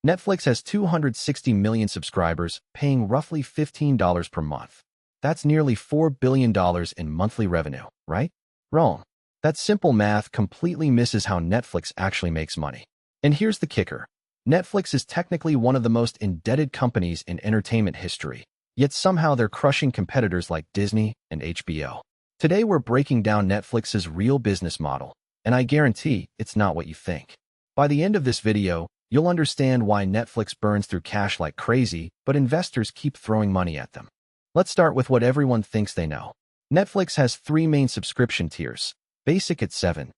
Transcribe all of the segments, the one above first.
Netflix has 260 million subscribers, paying roughly $15 per month. That's nearly $4 billion in monthly revenue, right? Wrong. That simple math completely misses how Netflix actually makes money. And here's the kicker. Netflix is technically one of the most indebted companies in entertainment history, yet somehow they're crushing competitors like Disney and HBO. Today we're breaking down Netflix's real business model, and I guarantee it's not what you think. By the end of this video, you'll understand why Netflix burns through cash like crazy, but investors keep throwing money at them. Let's start with what everyone thinks they know. Netflix has three main subscription tiers: Basic at $7,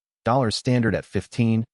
Standard at $15,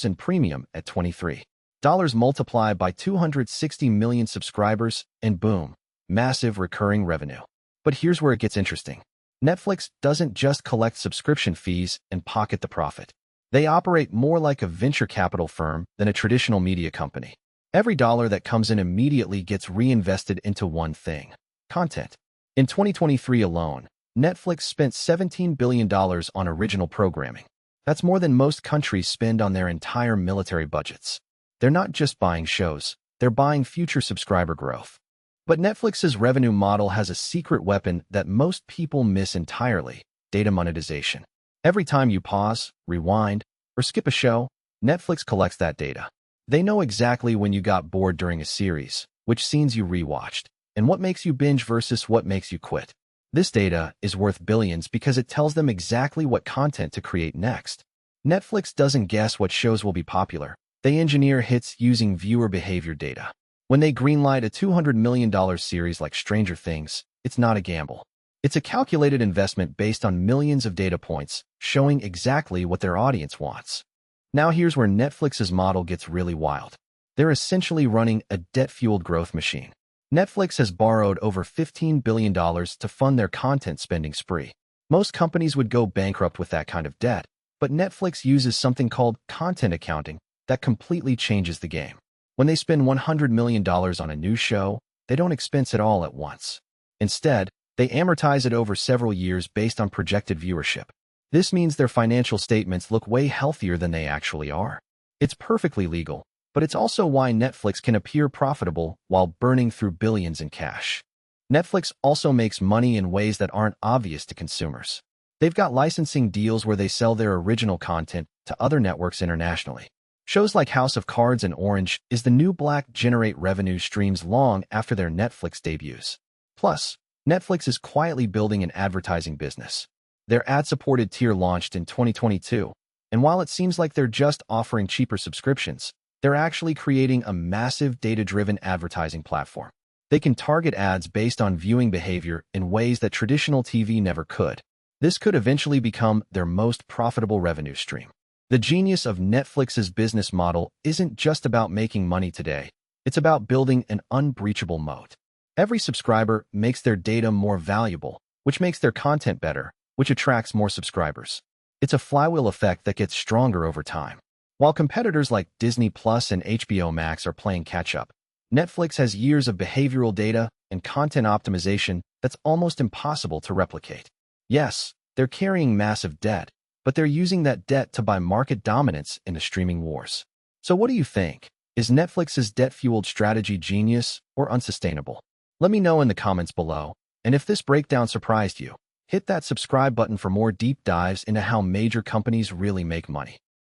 and Premium at $23. Multiply by 260 million subscribers, and boom, massive recurring revenue. But here's where it gets interesting. Netflix doesn't just collect subscription fees and pocket the profit. They operate more like a venture capital firm than a traditional media company. Every dollar that comes in immediately gets reinvested into one thing: content. In 2023 alone, Netflix spent $17 billion on original programming. That's more than most countries spend on their entire military budgets. They're not just buying shows, they're buying future subscriber growth. But Netflix's revenue model has a secret weapon that most people miss entirely: data monetization. Every time you pause, rewind, or skip a show, Netflix collects that data. They know exactly when you got bored during a series, which scenes you rewatched, and what makes you binge versus what makes you quit. This data is worth billions because it tells them exactly what content to create next. Netflix doesn't guess what shows will be popular. They engineer hits using viewer behavior data. When they greenlight a $200 million series like Stranger Things, it's not a gamble. It's a calculated investment based on millions of data points, showing exactly what their audience wants. Now here's where Netflix's model gets really wild. They're essentially running a debt-fueled growth machine. Netflix has borrowed over $15 billion to fund their content spending spree. Most companies would go bankrupt with that kind of debt, but Netflix uses something called content accounting that completely changes the game. When they spend $100 million on a new show, they don't expense it all at once. Instead, they amortize it over several years based on projected viewership. This means their financial statements look way healthier than they actually are. It's perfectly legal, but it's also why Netflix can appear profitable while burning through billions in cash. Netflix also makes money in ways that aren't obvious to consumers. They've got licensing deals where they sell their original content to other networks internationally. Shows like House of Cards and Orange is the New Black generate revenue streams long after their Netflix debuts. Plus, Netflix is quietly building an advertising business. Their ad-supported tier launched in 2022, and while it seems like they're just offering cheaper subscriptions, they're actually creating a massive data-driven advertising platform. They can target ads based on viewing behavior in ways that traditional TV never could. This could eventually become their most profitable revenue stream. The genius of Netflix's business model isn't just about making money today. It's about building an unbreachable moat. Every subscriber makes their data more valuable, which makes their content better, which attracts more subscribers. It's a flywheel effect that gets stronger over time. While competitors like Disney Plus and HBO Max are playing catch-up, Netflix has years of behavioral data and content optimization that's almost impossible to replicate. Yes, they're carrying massive debt, but they're using that debt to buy market dominance in the streaming wars. So what do you think? Is Netflix's debt-fueled strategy genius or unsustainable? Let me know in the comments below, and if this breakdown surprised you, hit that subscribe button for more deep dives into how major companies really make money.